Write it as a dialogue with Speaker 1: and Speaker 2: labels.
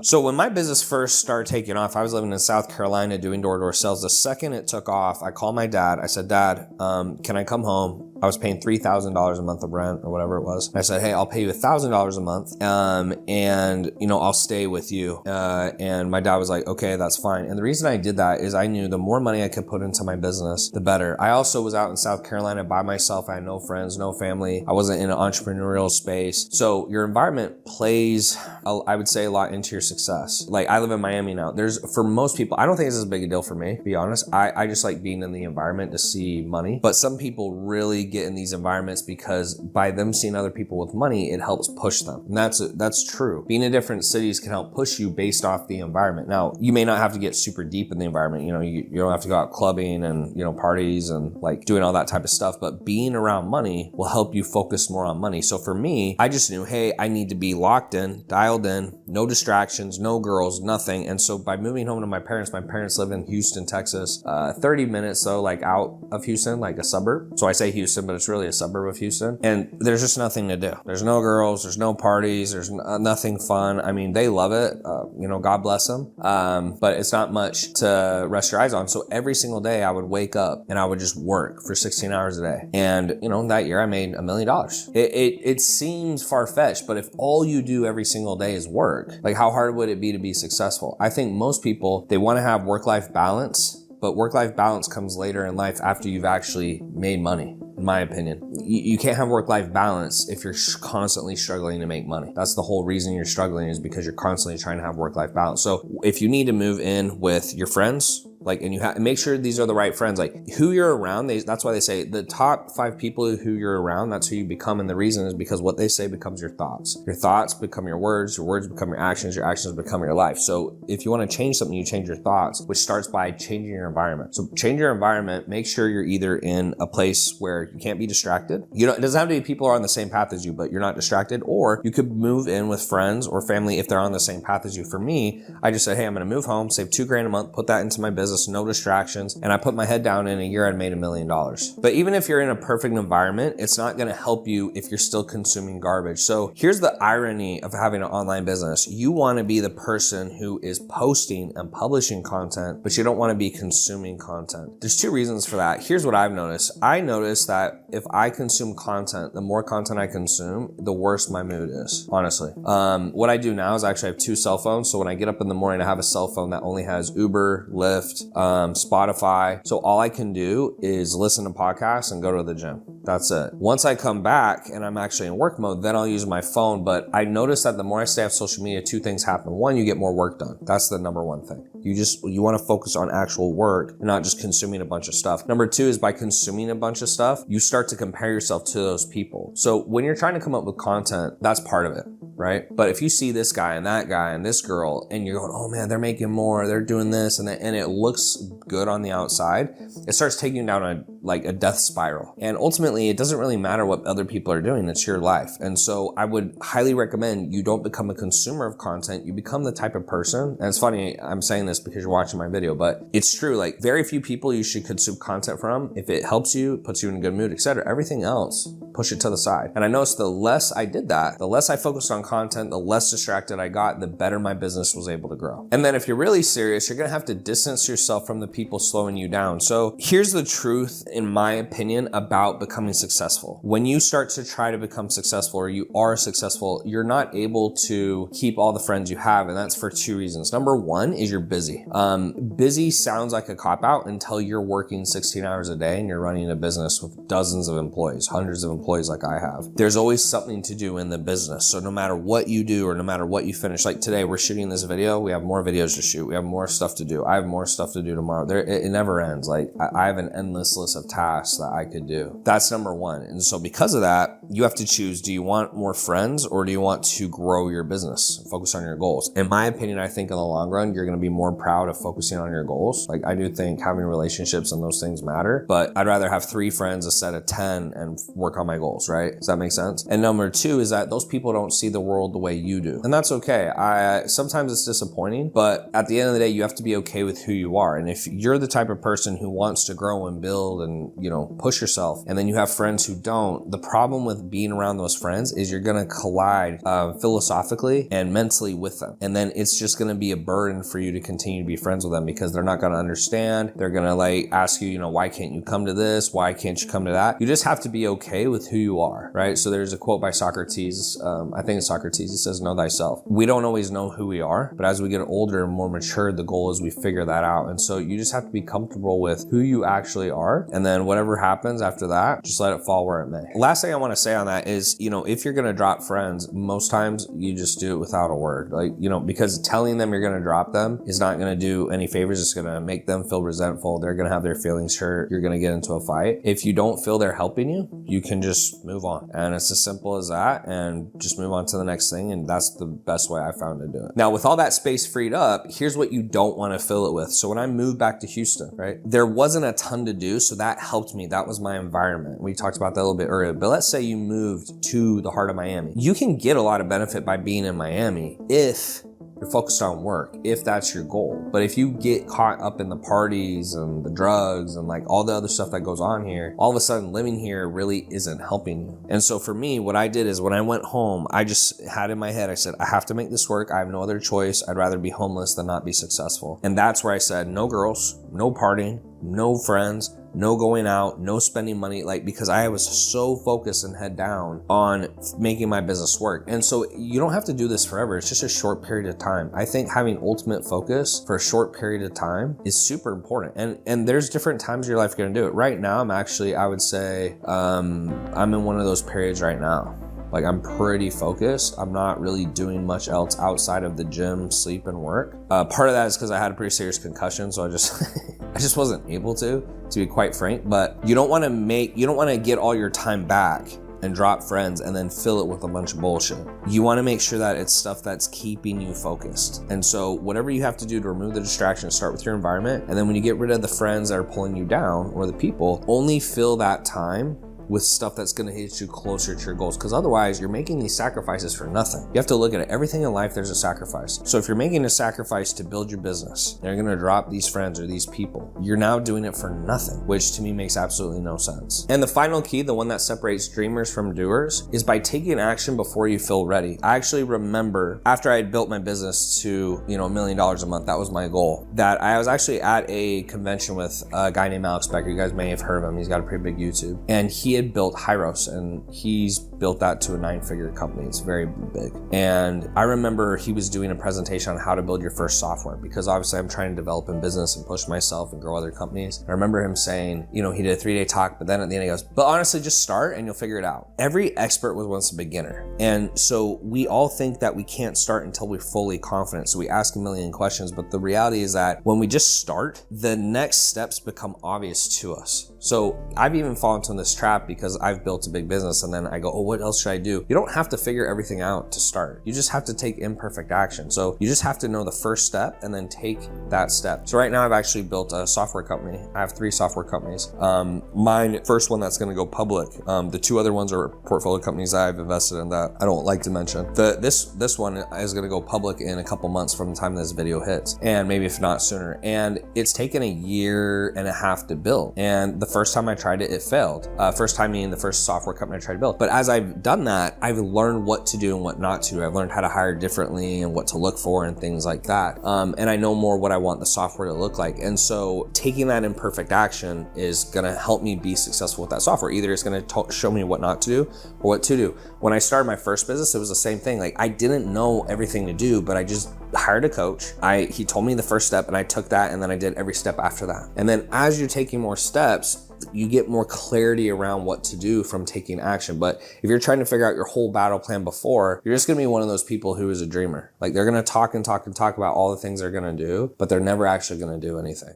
Speaker 1: So when my business first started taking off, I was living in South Carolina doing door-to-door sales. The second it took off, I called my dad. I said, Dad, can I come home? I was paying $3,000 a month of rent or whatever it was. I said, hey, I'll pay you $1,000 a month. And I'll stay with you. And my dad was like, okay, that's fine. And the reason I did that is I knew the more money I could put into my business, the better. I also was out in South Carolina by myself. I had no friends, no family. I wasn't in an entrepreneurial space. So your environment plays, I would say, a lot into your success. Like I live in Miami now. For most people, I don't think this is a big deal for me, to be honest. I just like being in the environment to see money. But some people really get in these environments because by them seeing other people with money, it helps push them. And that's true. Being in different cities can help push you based off the environment. Now, you may not have to get super deep in the environment. You don't have to go out clubbing and, parties and like doing all that type of stuff. But being around money will help you focus more on money. So for me, I just knew, hey, I need to be locked in, dialed in, no distractions, no girls, nothing. And so by moving home to my parents live in Houston, Texas, 30 minutes though, like out of Houston, like a suburb. So I say Houston, but it's really a suburb of Houston. And there's just nothing to do. There's no girls, there's no parties, there's nothing fun. I mean, they love it. God bless them. But it's not much to rest your eyes on. So every single day I would wake up and I would just work for 16 hours a day. And, that year I made $1 million. It seems far-fetched, but if all you do every single day is work, like how hard would it be to be successful? I think most people, they want to have work-life balance, but work-life balance comes later in life after you've actually made money. In my opinion, you can't have work-life balance if you're constantly struggling to make money. That's the whole reason you're struggling, is because you're constantly trying to have work-life balance. So if you need to move in with your friends, and you make sure these are the right friends, like who you're around. That's why they say the top 5 people who you're around, that's who you become. And the reason is because what they say becomes your thoughts. Your thoughts become your words become your actions become your life. So if you want to change something, you change your thoughts, which starts by changing your environment. So change your environment, make sure you're either in a place where you can't be distracted. It doesn't have to be people who are on the same path as you, but you're not distracted, or you could move in with friends or family if they're on the same path as you. For me, I just said, hey, I'm going to move home, save $2,000 a month, put that into my business, no distractions. And I put my head down. In a year, I'd made $1 million. But even if you're in a perfect environment, it's not going to help you if you're still consuming garbage. So here's the irony of having an online business. You want to be the person who is posting and publishing content, but you don't want to be consuming content. There's 2 reasons for that. Here's what I've noticed. I noticed that if I consume content, the more content I consume, the worse my mood is, honestly. What I do now is I actually have 2 cell phones. So when I get up in the morning, I have a cell phone that only has Uber, Lyft, Spotify. So all I can do is listen to podcasts and go to the gym. That's it. Once I come back and I'm actually in work mode, then I'll use my phone. But I notice that the more I stay off social media, 2 things happen. 1, you get more work done. That's the number 1 thing. You want to focus on actual work and not just consuming a bunch of stuff. Number 2 is by consuming a bunch of stuff, you start to compare yourself to those people. So when you're trying to come up with content, that's part of it, right? But if you see this guy and that guy and this girl and you're going, oh man, they're making more, they're doing this and that, and it looks good on the outside, it starts taking you down a death spiral. And ultimately, it doesn't really matter what other people are doing. It's your life. And so I would highly recommend you don't become a consumer of content. You become the type of person, and it's funny, I'm saying this because you're watching my video, but it's true. Like very few people you should consume content from. If it helps you, puts you in a good mood, etc. Everything else, push it to the side. And I noticed the less I did that, the less I focused on content, the less distracted I got, the better my business was able to grow. And then if you're really serious, you're going to have to distance yourself from the people slowing you down. So here's the truth, in my opinion, about becoming successful. When you start to try to become successful, or you are successful, you're not able to keep all the friends you have. And that's for 2 reasons. Number 1 is you're busy. Busy sounds like a cop-out until you're working 16 hours a day and you're running a business with dozens of employees, hundreds of employees like I have. There's always something to do in the business. So no matter what you do or no matter what you finish, like today, we're shooting this video. We have more videos to shoot. We have more stuff to do. I have more stuff to do tomorrow. It never ends. Like I have an endless list of tasks that I could do. That's number 1. And so because of that, you have to choose, do you want more friends or do you want to grow your business, focus on your goals? In my opinion, I think in the long run, you're going to be more proud of focusing on your goals. Like I do think having relationships and those things matter, but I'd rather have 3 friends instead of 10 and work on my goals, right? Does that make sense? And number 2 is that those people don't see the world the way you do. And that's okay. Sometimes it's disappointing, but at the end of the day, you have to be okay with who you are. And if you're the type of person who wants to grow and build and, you know, push yourself. And then you have friends who don't. The problem with being around those friends is you're going to collide philosophically and mentally with them. And then it's just going to be a burden for you to continue to be friends with them because they're not going to understand. They're going to like ask you, you know, why can't you come to this? Why can't you come to that? You just have to be okay with who you are, right? So there's a quote by Socrates. I think it's Socrates. It says, know thyself. We don't always know who we are, but as we get older and more mature, the goal is we figure that out. And so you just have to be comfortable with who you actually are. And then whatever happens after that, just let it fall where it may. Last thing I want to say on that is, you know, if you're going to drop friends, most times you just do it without a word. Like, you know, because telling them you're going to drop them is not going to do any favors. It's going to make them feel resentful. They're going to have their feelings hurt. You're going to get into a fight. If you don't feel they're helping you, you can just move on. And it's as simple as that, and just move on to the next thing. And that's the best way I found to do it. Now, with all that space freed up, here's what you don't want to fill it with. So when I moved back to Houston, right, there wasn't a ton to do. So that helped me. That was my environment. We talked about that a little bit earlier, but let's say you moved to the heart of Miami. You can get a lot of benefit by being in Miami if you're focused on work, if that's your goal. But if you get caught up in the parties and the drugs and like all the other stuff that goes on here, all of a sudden living here really isn't helping you. And so for me, what I did is when I went home, I just had in my head, I said, I have to make this work. I have no other choice. I'd rather be homeless than not be successful. And that's where I said, no girls, no partying, no friends, no going out, no spending money, like, because I was so focused and head down on making my business work. And so you don't have to do this forever. It's just a short period of time. I think having ultimate focus for a short period of time is super important. And there's different times in your life you're going to do it. Right now, I'm actually, I would say, I'm in one of those periods right now. Like, I'm pretty focused. I'm not really doing much else outside of the gym, sleep, and work. Part of that is because I had a pretty serious concussion, so I just wasn't able to be quite frank. But you don't want to get all your time back and drop friends and then fill it with a bunch of bullshit. You want to make sure that it's stuff that's keeping you focused. And so whatever you have to do to remove the distraction, start with your environment. And then when you get rid of the friends that are pulling you down or the people, only fill that time with stuff that's going to hit you closer to your goals. Because otherwise you're making these sacrifices for nothing. You have to look at it. Everything in life, there's a sacrifice. So if you're making a sacrifice to build your business, and you're going to drop these friends or these people, you're now doing it for nothing, which to me makes absolutely no sense. And the final key, the one that separates dreamers from doers, is by taking action before you feel ready. I actually remember after I had built my business to, $1 million a month, that was my goal, that I was actually at a convention with a guy named Alex Becker. You guys may have heard of him. He's got a pretty big YouTube. And he had built Hyros, and he's built that to a 9-figure company. It's very big. And I remember he was doing a presentation on how to build your first software, because obviously I'm trying to develop in business and push myself and grow other companies. I remember him saying, he did a 3-day talk, but then at the end he goes, but honestly, just start and you'll figure it out. Every expert was once a beginner. And so we all think that we can't start until we're fully confident. So we ask a million questions, but the reality is that when we just start, the next steps become obvious to us. So I've even fallen into this trap because I've built a big business, and then I go, oh, what else should I do? You don't have to figure everything out to start. You just have to take imperfect action. So you just have to know the first step and then take that step. So right now I've actually built a software company. I have 3 software companies. Mine, first one that's going to go public. The 2 other ones are portfolio companies I've invested in that I don't like to mention. This one is going to go public in a couple months from the time this video hits, and maybe if not sooner. And it's taken 1.5 years to build. And the first time I tried it, it failed. First time meaning the first software company I tried to build. But as I've done that, I've learned what to do and what not to do. I've learned how to hire differently and what to look for and things like that. And I know more what I want the software to look like. And so taking that imperfect action is gonna help me be successful with that software. Either it's gonna show me what not to do or what to do. When I started my first business, it was the same thing. Like, I didn't know everything to do, but I just hired a coach. He told me the first step and I took that, and then I did every step after that. And then as you're taking more steps, you get more clarity around what to do from taking action. But if you're trying to figure out your whole battle plan before, you're just gonna be one of those people who is a dreamer. Like, they're gonna talk and talk and talk about all the things they're gonna do, but they're never actually gonna do anything.